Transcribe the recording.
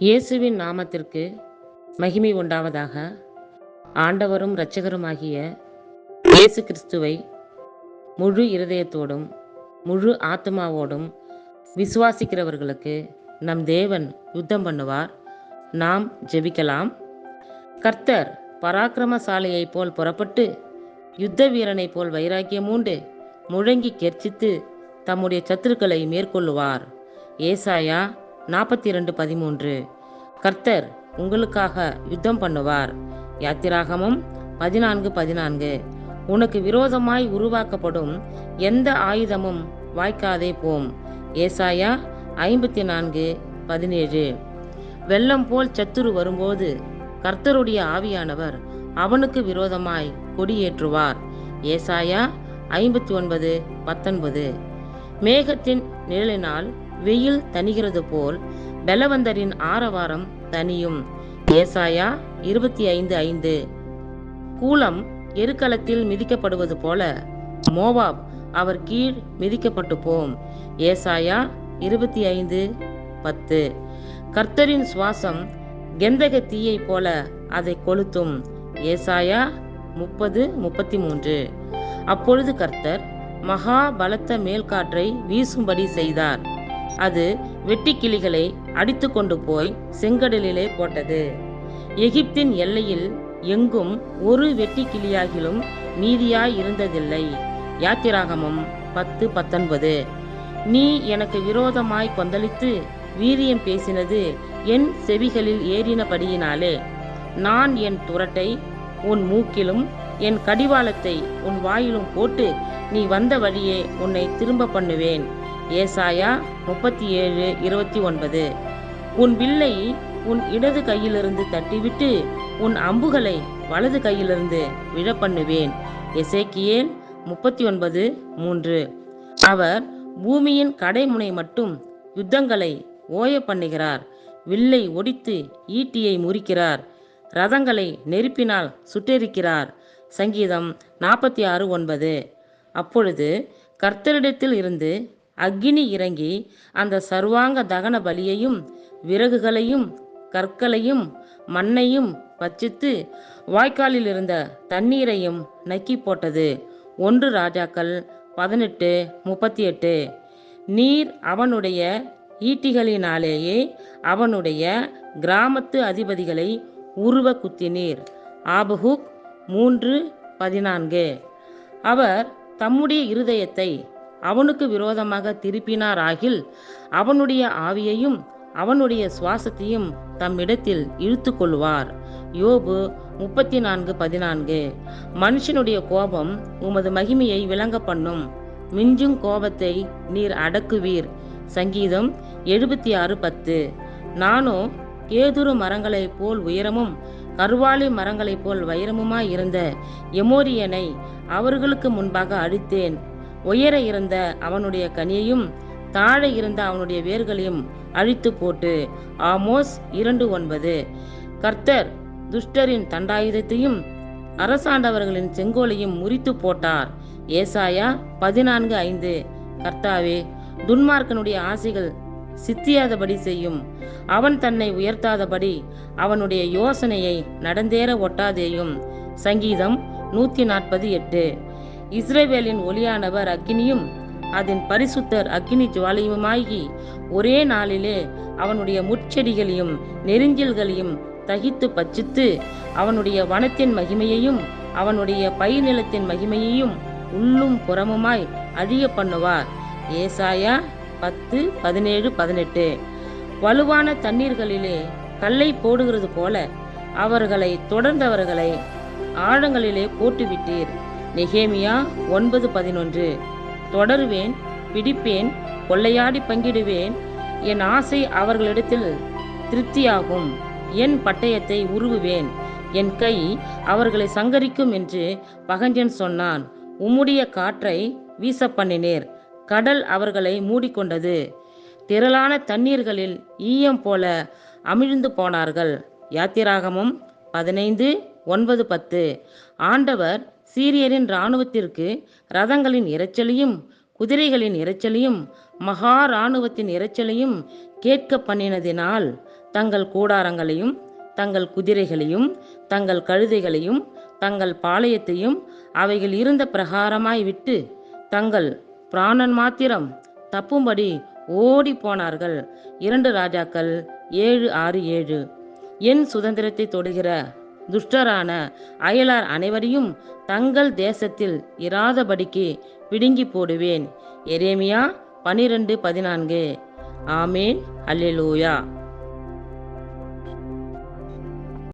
இயேசுவின் நாமத்திற்கு மகிமை உண்டாவதாக. ஆண்டவரும் இரட்சகருமாகிய இயேசு கிறிஸ்துவை முழு இருதயத்தோடும் முழு ஆத்மாவோடும் விசுவாசிக்கிறவர்களுக்கு நம் தேவன் யுத்தம் பண்ணுவார். நாம் ஜெபிக்கலாம். கர்த்தர் பராக்கிரமசாலியைப் போல் புறப்பட்டு யுத்த வீரனைப் போல் வைராக்கியமூண்டு முழங்கி கெர்ச்சித்து தம்முடைய சத்துருக்களை மேற்கொள்ளுவார். ஏசாயா 42:13. கர்த்தர் உங்களுக்காக யுத்தம் பண்ணுவார். யாத்திராகமம் 14:14. உனக்கு விரோதமாய் உருவாக்கப்படும் எந்த ஆயுதமும் வாய்க்காதே போம். ஏசாயா 54:17. வெள்ளம் போல் சத்துரு வரும்போது கர்த்தருடைய ஆவியானவர் அவனுக்கு விரோதமாய் கொடியேற்றுவார். ஏசாயா 59:19. மேகத்தின் நிழலினால் வெயில் தணிகிறது போல் பலவந்தரின் ஆரவாரம் தனியும். ஏசாயா 25:5. கூலம் எருக்களத்தில் மிதிக்கப்படுவது போல மோவாப் அவர் கீழ் மிதிக்கப்பட்டு போம். ஏசாயா 25:10. கர்த்தரின் சுவாசம் கெந்தக தீயை போல அதை கொளுத்தும். ஏசாயா 30:33. அப்பொழுது கர்த்தர் மகா பலத்த மேல்காற்றை வீசும்படி செய்தார். அது வெட்டுக்கிளிகளை அடித்து கொண்டு போய் செங்கடலிலே போட்டது. எகிப்தின் எல்லையில் எங்கும் ஒரு வெட்டுக்கிளியாகிலும் மீதியாய் இருந்ததில்லை. யாத்திராகமம் 10:19. நீ எனக்கு விரோதமாய் கொந்தளித்து வீரியம் பேசினது என் செவிகளில் ஏறினபடியினாலே நான் என் துரட்டை உன் மூக்கிலும் என் கடிவாளத்தை உன் வாயிலும் போட்டு நீ வந்த வழியே உன்னை திரும்ப பண்ணுவேன். ஏசாயா 37:29. உன் வில்லை உன் இடது கையிலிருந்து தட்டிவிட்டு உன் அம்புகளை வலது கையிலிருந்து விழப்பண்ணுவேன். எசேக்கியேல் 39:3. அவர் பூமியின் கடைமுனை மட்டும் யுத்தங்களை ஓய பண்ணுகிறார். வில்லை ஒடித்து ஈட்டியை முறிக்கிறார். ரதங்களை நெருப்பினால் சுட்டெரிக்கிறார். சங்கீதம் 46:9. அப்பொழுது கர்த்தரிடத்தில் இருந்து அக்கினி இறங்கி அந்த சர்வாங்க தகன பலியையும் விறகுகளையும் கற்களையும் மண்ணையும் பட்சித்து வாய்க்காலில் இருந்த தண்ணீரையும் நக்கி போட்டது. 1 ராஜாக்கள் 18:38. நீர் அவனுடைய ஈட்டிகளினாலேயே அவனுடைய கிராமத்து அதிபதிகளை உருவ குத்தினீர். ஆபகுக் 3:14. அவர் தம்முடைய இருதயத்தை அவனுக்கு விரோதமாக திருப்பினாராகில் அவனுடைய ஆவியையும் அவனுடைய சுவாசத்தையும் தம்மிடத்தில் இழுத்து கொள்வார். யோபு 34:14. மனுஷனுடைய கோபம் உமது மகிமையை விளங்க பண்ணும். மிஞ்சும் கோபத்தை நீர் அடக்குவீர். சங்கீதம் 76:10. நானோ கேதுரு மரங்களைப் போல் உயரமும் கர்வாலி மரங்களைப் போல் வைரமுமாய் இருந்த எமோரியனை அவர்களுக்கு முன்பாக அழித்தேன். உயர இருந்த அவனுடைய கனியையும் தாழ இருந்த அவனுடைய வேர்களையும் அழித்து போட்டு. ஆமோஸ் 2:9. கர்த்தர் துஷ்டரின் தண்டாயுதத்தையும் அரசாண்டவர்களின் செங்கோலையும் முறித்து போட்டார். ஏசாயா 14:5. கர்த்தாவே, துன்மார்க்கனுடைய ஆசைகள் சித்தியாதபடி செய்யும். அவன் தன்னை உயர்த்தாதபடி அவனுடைய யோசனையை நடந்தேற ஒட்டாதேயும். சங்கீதம் 148. இஸ்ரவேலின் ஒளியானவர் அக்கினியும் அதன் பரிசுத்தர் அக்கினி ஜுவாலையுமாகி ஒரே நாளிலே அவனுடைய முட்செடிகளையும் நெரிஞ்சில்களையும் தகித்து பட்சித்து அவனுடைய வனத்தின் மகிமையையும் அவனுடைய பயிர் நிலத்தின் மகிமையையும் உள்ளும் புறமுமாய் அழிய பண்ணுவார். ஏசாயா 10:17-18. வலுவான தண்ணீர்களிலே கல்லை போடுகிறது போல அவர்களை தொடர்ந்தவர்களை ஆழங்களிலே போட்டுவிட்டீர். நெகேமியா 9:11. தொடருவேன், பிடிப்பேன், கொள்ளையாடி பங்கிடுவேன். என் ஆசை அவர்களிடத்தில் திருப்தியாகும். என் பட்டயத்தை உருவுவேன். என் கை அவர்களை சங்கரிக்கும் என்று பகஞ்சன் சொன்னான். உம்முடைய காற்றை வீச பண்ணினீர். கடல் அவர்களை மூடிக்கொண்டது. திரளான தண்ணீர்களில் ஈயம் போல அமிழ்ந்து போனார்கள். யாத்திராகமம் 15:9-10. ஆண்டவர் சீரியரின் இராணுவத்திற்கு ரதங்களின் இரைச்சலையும் குதிரைகளின் இரைச்சலையும் மகா இராணுவத்தின் இரைச்சலையும் கேட்க பண்ணினதினால் தங்கள் கூடாரங்களையும் தங்கள் குதிரைகளையும் தங்கள் கழுதைகளையும் தங்கள் பாளையத்தையும் அவைகள் இருந்த பிரகாரமாய் விட்டு தங்கள் பிராணன் மாத்திரம் தப்பும்படி ஓடி போனார்கள். 2 ராஜாக்கள் 7:6-7. என் சுதந்திரத்தை தொடுகிற துஷ்டரான அயலார் அனைவரையும் தங்கள் தேசத்தில் இராதபடிக்கு பிடுங்கி போடுவேன். எரேமியா 12:14. ஆமேன். அல்லேலூயா.